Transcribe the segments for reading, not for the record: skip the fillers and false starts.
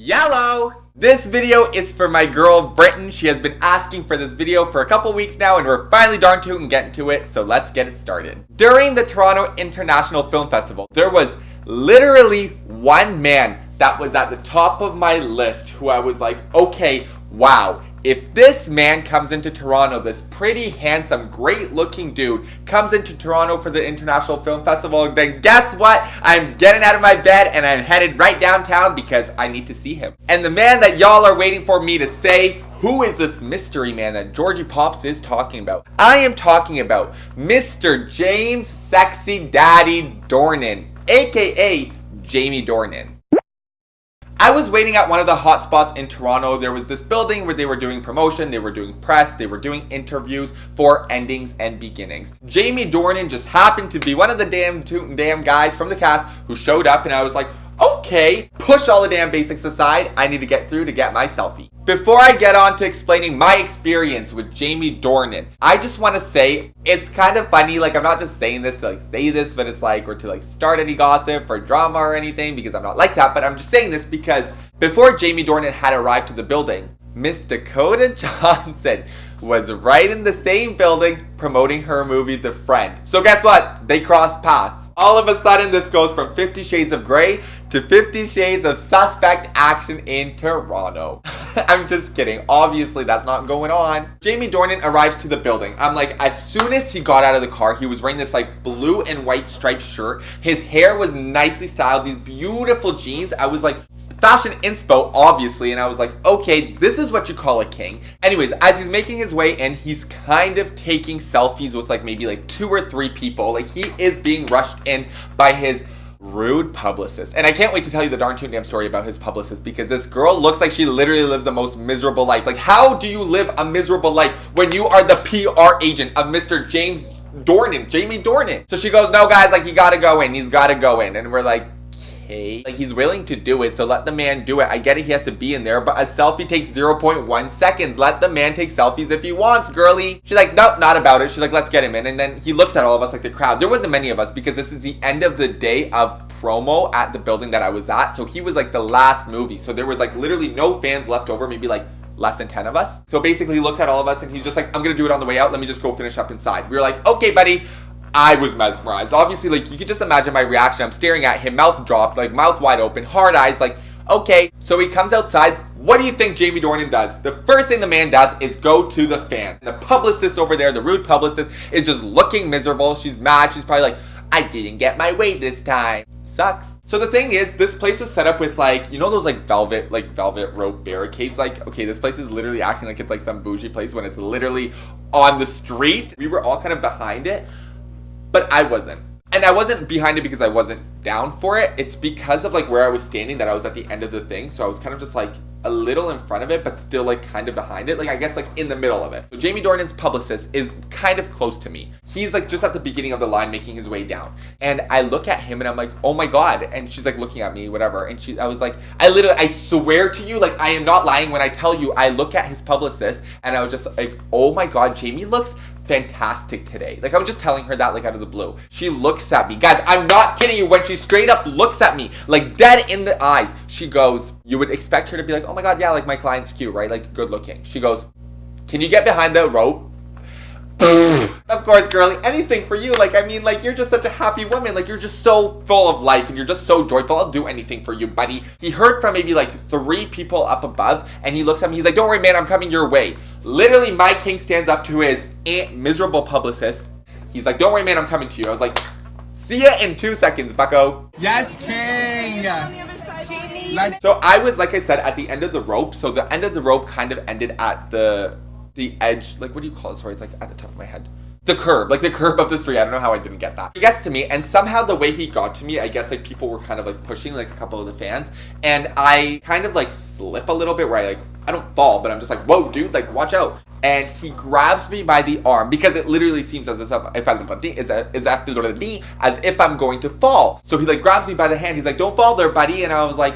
Yellow! This video is for my girl Britton. She has been asking for this video for a couple weeks now, and we're finally darn tootin' getting to it, so let's get it started. During the Toronto International Film Festival, there was literally one man that was at the top of my list who I was like, okay, wow. If this man comes into Toronto, this pretty handsome, great looking dude comes into Toronto for the International Film Festival, then guess what? I'm getting out of my bed and I'm headed right downtown because I need to see him. And the man that y'all are waiting for me to say, who is this mystery man that Georgie Pops is talking about? I am talking about Mr. James Sexy Daddy Dornan, aka Jamie Dornan. I was waiting at one of the hot spots in Toronto. There was this building where they were doing promotion, they were doing press, they were doing interviews for endings and beginnings. Jamie Dornan just happened to be one of the damn guys from the cast who showed up, and I was like, okay, push all the damn basics aside, I need to get through to get my selfie. Before I get on to explaining my experience with Jamie Dornan, I just want to say it's kind of funny, like I'm not just saying this to say this, but it's like, or to start any gossip or drama or anything, because I'm not like that, but I'm just saying this because before Jamie Dornan had arrived to the building, Miss Dakota Johnson was right in the same building promoting her movie, The Friend. So guess what? They crossed paths. All of a sudden, this goes from 50 Shades of Grey to 50 Shades of Suspect action in Toronto. I'm just kidding. Obviously, that's not going on. Jamie Dornan arrives to the building. I'm like, as soon as he got out of the car, he was wearing this blue and white striped shirt. His hair was nicely styled. These beautiful jeans. I was like, fashion inspo, obviously, and I was like, okay, this is what you call a king. Anyways, as he's making his way in, he's kind of taking selfies with maybe 2 or 3 people. He is being rushed in by his rude publicist. And I can't wait to tell you the darn damn story about his publicist, because this girl looks like she literally lives the most miserable life. How do you live a miserable life when you are the PR agent of Mr. James Dornan, Jamie Dornan? So she goes, no guys, you gotta go in, he's gotta go in. And we're like, he's willing to do it, so let the man do it. I get it, he has to be in there, but a selfie takes 0.1 seconds. Let the man take selfies if he wants, girly. She's like, nope, not about it. She's like, let's get him in. And then he looks at all of us, the crowd. There wasn't many of us because this is the end of the day of promo at the building that I was at. So he was the last movie. So there was literally no fans left over, maybe less than 10 of us. So basically he looks at all of us and he's just like, I'm gonna do it on the way out. Let me just go finish up inside. We were like, okay, buddy. I was mesmerized. Obviously, you could just imagine my reaction. I'm staring at him, mouth dropped, mouth wide open, hard eyes, okay. So he comes outside. What do you think Jamie Dornan does? The first thing the man does is go to the fans. The publicist over there, the rude publicist, is just looking miserable. She's mad. She's probably like, I didn't get my way this time. Sucks. So the thing is, this place was set up with you know those velvet rope barricades? Okay, this place is literally acting like it's some bougie place when it's literally on the street. We were all kind of behind it. But I wasn't. And I wasn't behind it because I wasn't down for it. It's because of where I was standing that I was at the end of the thing. So I was kind of just a little in front of it, but still kind of behind it. I guess in the middle of it. So Jamie Dornan's publicist is kind of close to me. He's just at the beginning of the line making his way down. And I look at him and I'm like, oh my God. And she's looking at me, whatever. And I was like, I swear to you, I am not lying when I tell you, I look at his publicist and I was just like, oh my God, Jamie looks fantastic today. I was just telling her that out of the blue. She looks at me. Guys, I'm not kidding you. When she straight up looks at me, dead in the eyes, she goes, you would expect her to be like, oh my God, yeah, my client's cute, right? Good looking. She goes, can you get behind the rope? Of course, girly, anything for you. You're just such a happy woman. You're just so full of life and you're just so joyful. I'll do anything for you, buddy. He heard from maybe 3 people up above and he looks at me. He's like, don't worry, man, I'm coming your way. Literally, my king stands up to his miserable publicist. He's like, don't worry, man, I'm coming to you. I was like, see ya in 2 seconds, bucko. Yes, king. So I was, like I said, at the end of the rope. So the end of the rope kind of ended at the edge. What do you call it? Sorry, it's at the top of my head. The curb, the curb of the street. I don't know how I didn't get that. He gets to me, and somehow the way he got to me, I guess people were kind of pushing a couple of the fans, and I kind of slip a little bit where I don't fall, but I'm just whoa, dude, watch out. And he grabs me by the arm because it literally seems as if I'm going to fall. So he grabs me by the hand. He's like, don't fall there, buddy. And I was like,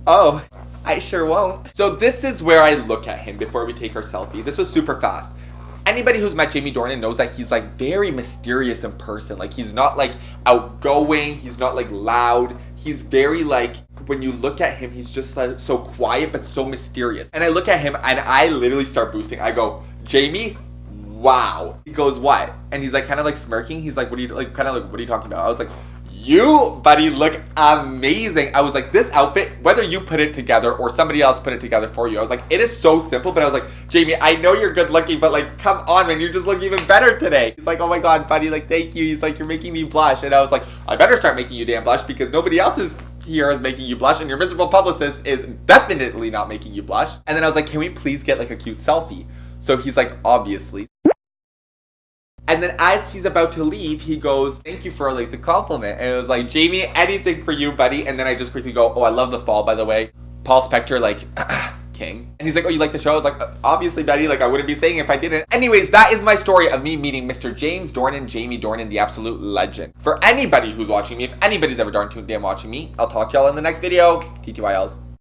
oh, I sure won't. So this is where I look at him before we take our selfie. This was super fast. Anybody who's met Jamie Dornan knows that he's very mysterious in person. He's not outgoing. He's not loud. He's very when you look at him, he's just like so quiet but so mysterious. And I look at him and I literally start boosting. I go, Jamie, wow. He goes, what? And he's like kind of like smirking. He's like, what are you like kind of like what are you talking about? I was like, you, buddy, look amazing. I was like, this outfit, whether you put it together or somebody else put it together for you, I was like, it is so simple. But I was like, Jamie, I know you're good looking, but like, come on, man, you just look even better today. He's like, oh my God, buddy, like, thank you. He's like, you're making me blush. And I was like, I better start making you damn blush because nobody else is here is making you blush and your miserable publicist is definitely not making you blush. And then I was like, can we please get like a cute selfie? So he's like, obviously. And then as he's about to leave, he goes, thank you for like the compliment. And it was like, Jamie, anything for you, buddy. And then I just quickly go, oh, I love the fall, by the way. Paul Spector, like, king. And he's like, oh, you like the show? I was like, obviously, buddy, like I wouldn't be saying it if I didn't. Anyways, that is my story of me meeting Mr. James Dornan, Jamie Dornan, the absolute legend. For anybody who's watching me, if anybody's ever darn tuned in watching me, I'll talk to y'all in the next video. TTYLs.